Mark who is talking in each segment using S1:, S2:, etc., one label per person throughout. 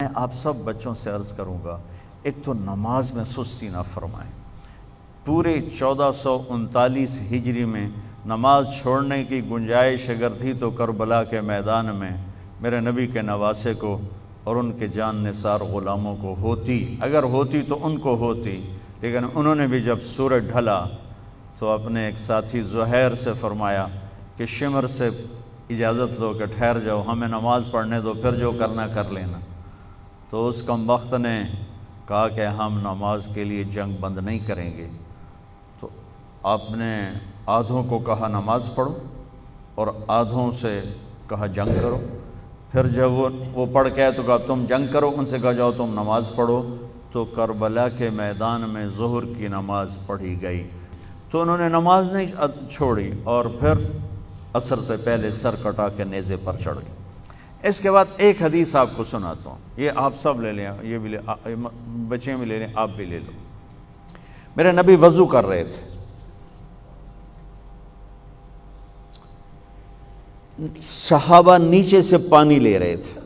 S1: میں آپ سب بچوں سے عرض کروں گا، ایک تو نماز میں سستی نہ فرمائیں۔ پورے 1439 ہجری میں نماز چھوڑنے کی گنجائش اگر تھی تو کربلا کے میدان میں میرے نبی کے نواسے کو اور ان کے جان نثار غلاموں کو ہوتی، اگر ہوتی تو ان کو ہوتی، لیکن انہوں نے بھی جب سورج ڈھلا تو اپنے ایک ساتھی زہیر سے فرمایا کہ شمر سے اجازت دو کہ ٹھہر جاؤ، ہمیں نماز پڑھنے دو، پھر جو کرنا کر لینا۔ تو اس کم بخت نے کہا کہ ہم نماز کے لیے جنگ بند نہیں کریں گے۔ تو آپ نے آدھوں کو کہا نماز پڑھو اور آدھوں سے کہا جنگ کرو۔ پھر جب وہ پڑھ کے تو کہا تم جنگ کرو، ان سے کہا جاؤ تم نماز پڑھو۔ تو کربلا کے میدان میں ظہر کی نماز پڑھی گئی، تو انہوں نے نماز نہیں چھوڑی اور پھر عصر سے پہلے سر کٹا کے نیزے پر چڑھ گئے۔ اس کے بعد ایک حدیث آپ کو سناتا ہوں، یہ آپ سب لے لیں، یہ بھی بچے بھی لے لیں، آپ بھی لے لو۔ میرے نبی وضو کر رہے تھے، صحابہ نیچے سے پانی لے رہے تھے،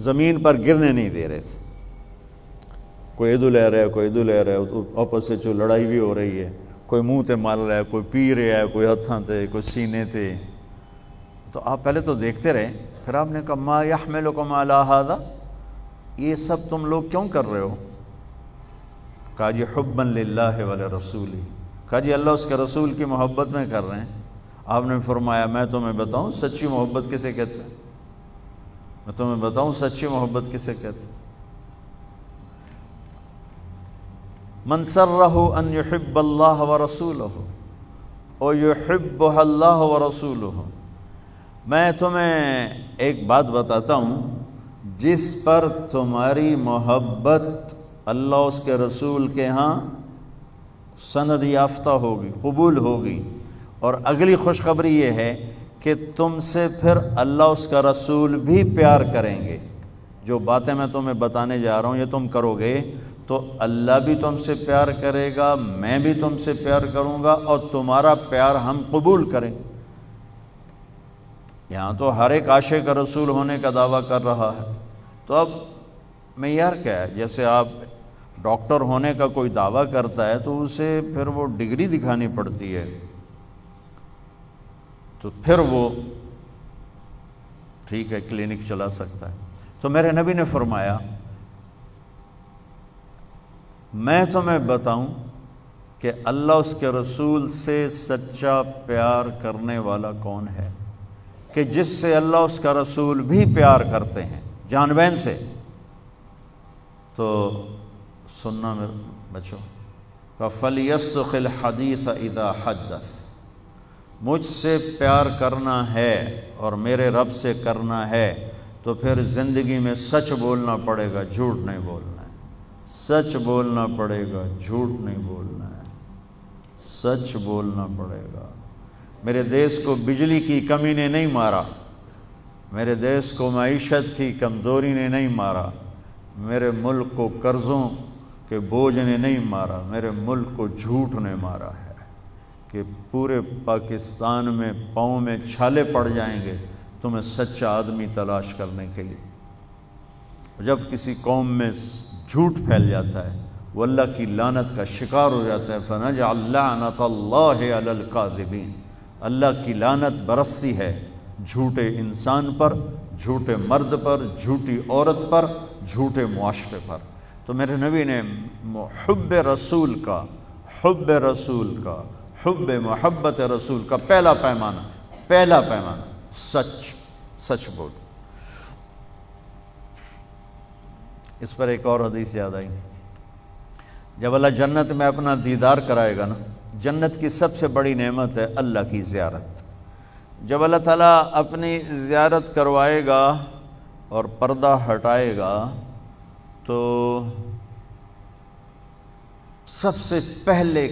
S1: زمین پر گرنے نہیں دے رہے تھے۔ کوئی ادھر لے رہا ہے، کوئی ادھر لے رہا ہے، آپس سے جو لڑائی بھی ہو رہی ہے، کوئی منہ تے مال رہا ہے، کوئی پی رہا ہے، کوئی ہتھاں تے، کوئی سینے تے۔ تو آپ پہلے تو دیکھتے رہے، پھر آپ نے کہا ما یحملکم علی ھذا، یہ سب تم لوگ کیوں کر رہے ہو؟ کہا جی حبا للہ ولرسولہ، کہا جی اللہ اس کے رسول کی محبت میں کر رہے ہیں۔ آپ نے فرمایا میں تمہیں بتاؤں سچی محبت کسے کہتے ہیں؟ میں تمہیں بتاؤں سچی محبت کسے کہتے ہیں؟ من سرہ ان یحب اللہ ورسولہ ویحبہ اللہ ورسولہ۔ میں تمہیں ایک بات بتاتا ہوں، جس پر تمہاری محبت اللہ اس کے رسول کے ہاں سند یافتہ ہوگی، قبول ہوگی، اور اگلی خوشخبری یہ ہے کہ تم سے پھر اللہ اس کا رسول بھی پیار کریں گے۔ جو باتیں میں تمہیں بتانے جا رہا ہوں یہ تم کرو گے تو اللہ بھی تم سے پیار کرے گا، میں بھی تم سے پیار کروں گا، اور تمہارا پیار ہم قبول کریں گے۔ یہاں تو ہر ایک عاشق رسول ہونے کا دعویٰ کر رہا ہے، تو اب معیار کیا ہے؟ جیسے آپ ڈاکٹر ہونے کا کوئی دعویٰ کرتا ہے تو اسے پھر وہ ڈگری دکھانی پڑتی ہے، تو پھر وہ ٹھیک ہے کلینک چلا سکتا ہے۔ تو میرے نبی نے فرمایا میں تمہیں بتاؤں کہ اللہ اس کے رسول سے سچا پیار کرنے والا کون ہے، کہ جس سے اللہ اس کا رسول بھی پیار کرتے ہیں جان بین سے۔ تو سننا میرے بچوں، فَلْيَصْدُقِ الْحَدِيثَ إِذَا حَدَّثَ، مجھ سے پیار کرنا ہے اور میرے رب سے کرنا ہے تو پھر زندگی میں سچ بولنا پڑے گا، جھوٹ نہیں بولنا ہے۔ سچ بولنا پڑے گا، جھوٹ نہیں بولنا ہے، سچ بولنا پڑے گا۔ میرے دیس کو بجلی کی کمی نے نہیں مارا، میرے دیس کو معیشت کی کمزوری نے نہیں مارا، میرے ملک کو قرضوں کے بوجھ نے نہیں مارا، میرے ملک کو جھوٹ نے مارا ہے کہ پورے پاکستان میں پاؤں میں چھالے پڑ جائیں گے تمہیں سچا آدمی تلاش کرنے کے لیے۔ جب کسی قوم میں جھوٹ پھیل جاتا ہے وہ اللہ کی لعنت کا شکار ہو جاتا ہے، فَنَجْعَلْ لَعْنَةَ اللَّهِ عَلَى الْكَاذِبِينَ، اللہ کی لعنت برستی ہے جھوٹے انسان پر، جھوٹے مرد پر، جھوٹی عورت پر، جھوٹے معاشرے پر۔ تو میرے نبی نے حب رسول کا، حب رسول کا، حب محبت رسول کا پہلا پیمانہ سچ بول۔ اس پر ایک اور حدیث یاد آئی، جب اللہ جنت میں اپنا دیدار کرائے گا نا، جنت کی سب سے بڑی نعمت ہے اللہ کی زیارت۔ جب اللہ تعالیٰ اپنی زیارت کروائے گا اور پردہ ہٹائے گا تو سب سے پہلے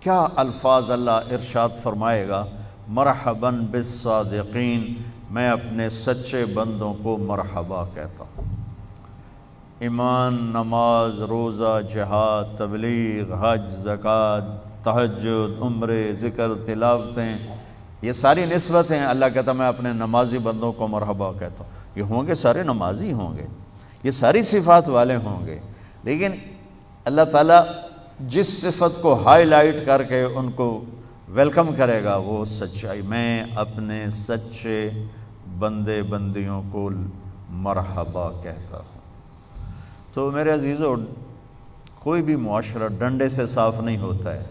S1: کیا الفاظ اللہ ارشاد فرمائے گا؟ مرحباً بالصادقین، میں اپنے سچے بندوں کو مرحبا کہتا ہوں۔ ایمان، نماز، روزہ، جہاد، تبلیغ، حج، زکوٰۃ، تہجد، عمرے، ذکر، تلاوتیں، یہ ساری نسبت ہیں۔ اللہ کہتا میں اپنے نمازی بندوں کو مرحبا کہتا ہوں۔ یہ ہوں گے سارے نمازی ہوں گے، یہ ساری صفات والے ہوں گے، لیکن اللہ تعالیٰ جس صفت کو ہائی لائٹ کر کے ان کو ویلکم کرے گا وہ سچائی۔ میں اپنے سچے بندے بندیوں کو مرحبا کہتا ہوں۔ تو میرے عزیزو، کوئی بھی معاشرہ ڈنڈے سے صاف نہیں ہوتا ہے،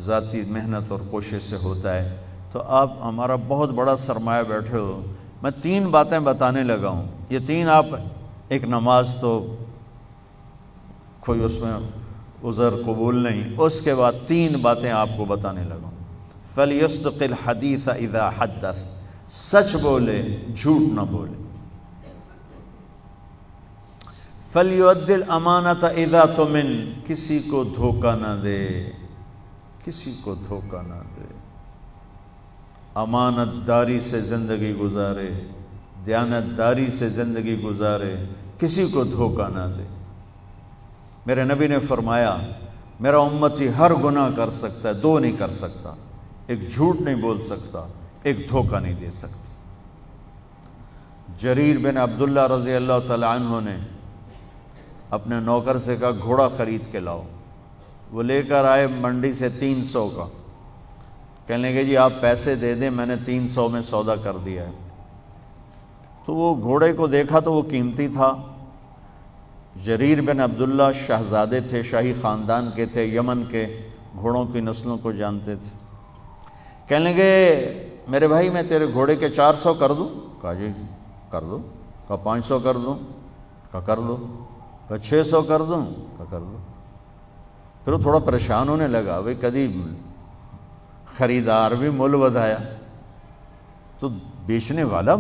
S1: ذاتی محنت اور کوشش سے ہوتا ہے۔ تو آپ ہمارا بہت بڑا سرمایہ بیٹھے ہو، میں 3 باتیں بتانے لگا ہوں، یہ 3 آپ، ایک نماز تو کوئی اس میں عذر قبول نہیں، اس کے بعد 3 باتیں آپ کو بتانے لگا ہوں۔ فَلْيَصْدِقِ الْحَدِيثَ إِذَا حَدَّثَ، سچ بولے جھوٹ نہ بولے۔ فَلْيُؤَدِّ الْأَمَانَةَ إِذَا تُؤْمِنَ، کسی کو دھوکہ نہ دے، کسی کو دھوکہ نہ دے، امانت داری سے زندگی گزارے، دیانت داری سے زندگی گزارے، کسی کو دھوکہ نہ دے۔ میرے نبی نے فرمایا میرا امتی ہر گناہ کر سکتا ہے، 2 نہیں کر سکتا، ایک جھوٹ نہیں بول سکتا، ایک دھوکہ نہیں دے سکتا۔ جریر بن عبداللہ رضی اللہ تعالی عنہ نے اپنے نوکر سے کہا گھوڑا خرید کے لاؤ، وہ لے کر آئے منڈی سے 300 کا، کہنے لگے جی آپ پیسے دے دیں، میں نے 300 میں سودا کر دیا ہے۔ تو وہ گھوڑے کو دیکھا تو وہ قیمتی تھا۔ جریر بن عبداللہ شہزادے تھے، شاہی خاندان کے تھے، یمن کے گھوڑوں کی نسلوں کو جانتے تھے۔ کہنے لگے میرے بھائی میں تیرے گھوڑے کے 400 کر دوں؟ کہا جی کر دو۔ کہا 500 کر دوں؟ کہا کر دو۔ کہا 600 کر دوں؟ کہا کر دو۔ پھر وہ تھوڑا پریشان ہونے لگا، بھئی کدی خریدار بھی مول ودایا، تو بیچنے والا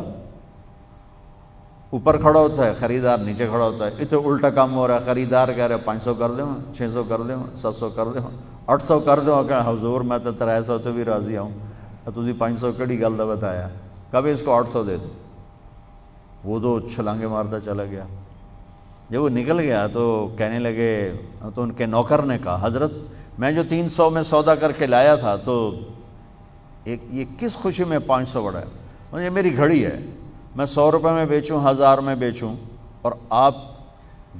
S1: اوپر کھڑا ہوتا ہے، خریدار نیچے کھڑا ہوتا ہے، یہ تو الٹا کام ہو رہا ہے۔ خریدار کہہ رہے 500 کر دیں، 600 کر دیں، 700 کر دیں، 800 کر دیں۔ کہ حضور میں تو 300 تو بھی راضی ہوں، تسی 500 کڑی گل دا بتایا، کبھی اس کو 800 دے دو۔ وہ تو چھلانگے مارتا چلا گیا۔ جب وہ نکل گیا تو کہنے لگے، تو ان کے نوکر نے کہا حضرت میں جو 300 میں سودا کر کے لایا تھا تو یہ کس خوشی میں 500 بڑھا ہے؟ یہ میری گھڑی ہے، میں 100 روپے میں بیچوں، 1000 میں بیچوں، اور آپ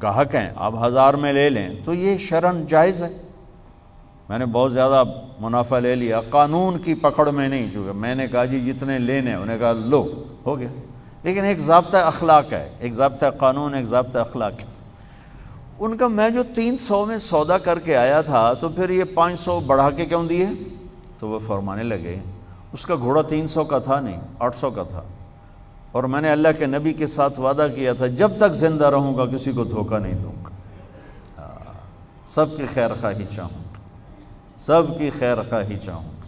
S1: گاہک ہیں، آپ 1000 میں لے لیں تو یہ شرعاً جائز ہے۔ میں نے بہت زیادہ منافع لے لیا، قانون کی پکڑ میں نہیں، چونکہ میں نے کہا جی جتنے لینے، انہوں نے کہا لو، ہو گیا۔ لیکن ایک ضابطہ اخلاق ہے، ایک ضابطہ قانون، ایک ضابطہ اخلاق ہے۔ ان کا میں جو 300 میں سودا کر کے آیا تھا تو پھر یہ 500 بڑھا کے کیوں دیے؟ تو وہ فرمانے لگے اس کا گھوڑا 300 کا تھا نہیں، 800 کا تھا، اور میں نے اللہ کے نبی کے ساتھ وعدہ کیا تھا جب تک زندہ رہوں گا کسی کو دھوکہ نہیں دوں گا، سب کی خیر خواہی چاہوں گا، سب کی خیر خواہی چاہوں گا۔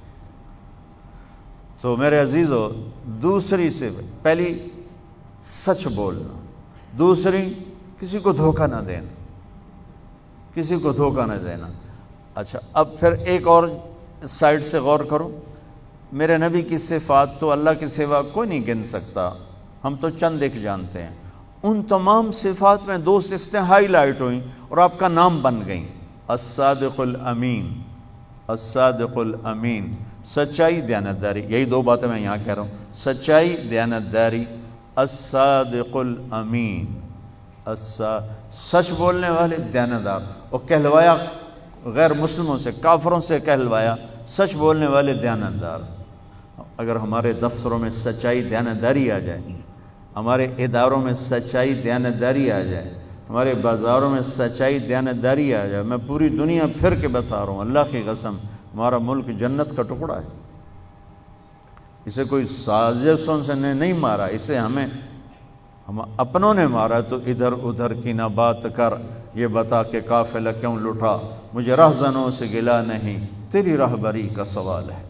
S1: تو میرے عزیزو، دوسری سے پہلی سچ بولنا، دوسری کسی کو دھوکہ نہ دینا، کسی کو دھوکہ نہ دینا۔ اچھا اب پھر ایک اور سائڈ سے غور کرو، میرے نبی کی صفات تو اللہ کے سوا کوئی نہیں گن سکتا، ہم تو چند ایک جانتے ہیں۔ ان تمام صفات میں 2 صفتیں ہائی لائٹ ہوئیں اور آپ کا نام بن گئیں، الصادق الامین، الصادق الامین، سچائی، دیانتداری، یہی 2 باتیں میں یہاں کہہ رہا ہوں، سچائی، دیانتداری، الصادق الامین، سچ بولنے والے، دیانتدار۔ اور کہلوایا غیر مسلموں سے، کافروں سے کہلوایا سچ بولنے والے، دیانتدار۔ اگر ہمارے دفتروں میں سچائی، دیانتداری آ جائے، ہمارے اداروں میں سچائی، دیانتداری آ جائے، ہمارے بازاروں میں سچائی، دیانتداری آ جائے، میں پوری دنیا پھر کے بتا رہا ہوں، اللہ کی قسم ہمارا ملک جنت کا ٹکڑا ہے۔ اسے کوئی سازشوں سے نہیں مارا، اسے ہم اپنوں نے مارا۔ تو ادھر ادھر کی نہ بات کر، یہ بتا کہ قافلہ کیوں لٹا، مجھے رہزنوں سے گلا نہیں، تیری راہبری کا سوال ہے۔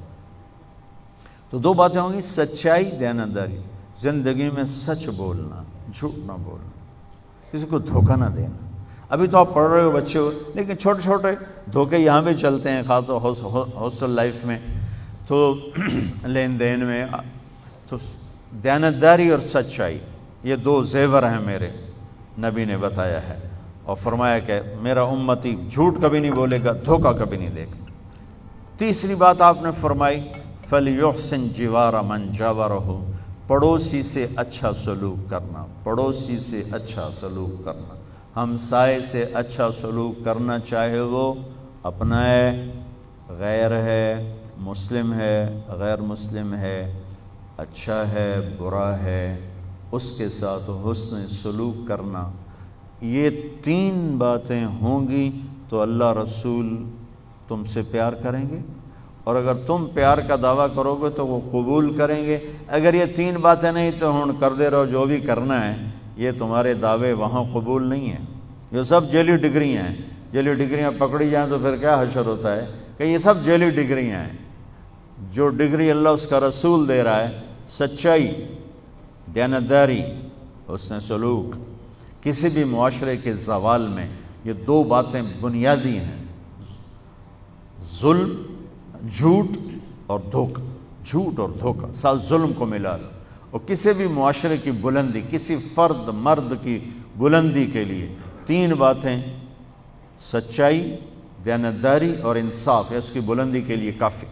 S1: تو 2 باتیں ہوں گی، سچائی، دیانتداری، زندگی میں سچ بولنا، جھوٹ نہ بولنا، کسی کو دھوکہ نہ دینا۔ ابھی تو آپ پڑھ رہے ہو بچے ہو، لیکن چھوٹے چھوٹے دھوکے یہاں بھی چلتے ہیں، خاص طور ہاسٹل لائف میں، تو لین دین میں۔ تو دیانتداری اور سچائی، یہ 2 زیور ہیں میرے، نبی نے بتایا ہے، اور فرمایا کہ میرا امتی جھوٹ کبھی نہیں بولے گا، دھوکہ کبھی نہیں دے گا۔ تیسری بات آپ نے فرمائی، فَلْيُحْسِنْ جِوَارَ مَنْ جَاوَرَهُ، پڑوسی سے اچھا سلوک کرنا، پڑوسی سے اچھا سلوک کرنا۔ ہمسائے سے اچھا سلوک کرنا، چاہے وہ اپنا ہے، غیر ہے، مسلم ہے، غیر مسلم ہے، اچھا ہے، برا ہے، اس کے ساتھ حسن سلوک کرنا۔ یہ 3 باتیں ہوں گی تو اللہ رسول تم سے پیار کریں گے، اور اگر تم پیار کا دعویٰ کرو گے تو وہ قبول کریں گے۔ اگر یہ 3 باتیں نہیں تو ہن کر دے رہو جو بھی کرنا ہے، یہ تمہارے دعوے وہاں قبول نہیں ہیں۔ یہ سب جعلی ڈگریاں ہیں، جعلی ڈگریاں پکڑی جائیں تو پھر کیا حشر ہوتا ہے کہ یہ سب جعلی ڈگریاں ہیں۔ جو ڈگری اللہ اس کا رسول دے رہا ہے، سچائی، دیانتداری، حسن سلوک، کسی بھی معاشرے کے زوال میں یہ 2 باتیں بنیادی ہیں، ظلم، جھوٹ اور دھوکہ، جھوٹ اور دھوکہ، ساتھ ظلم کو ملا لو۔ اور کسی بھی معاشرے کی بلندی، کسی فرد مرد کی بلندی کے لیے 3 باتیں، سچائی، دیانتداری اور انصاف، ہے اس کی بلندی کے لیے کافی۔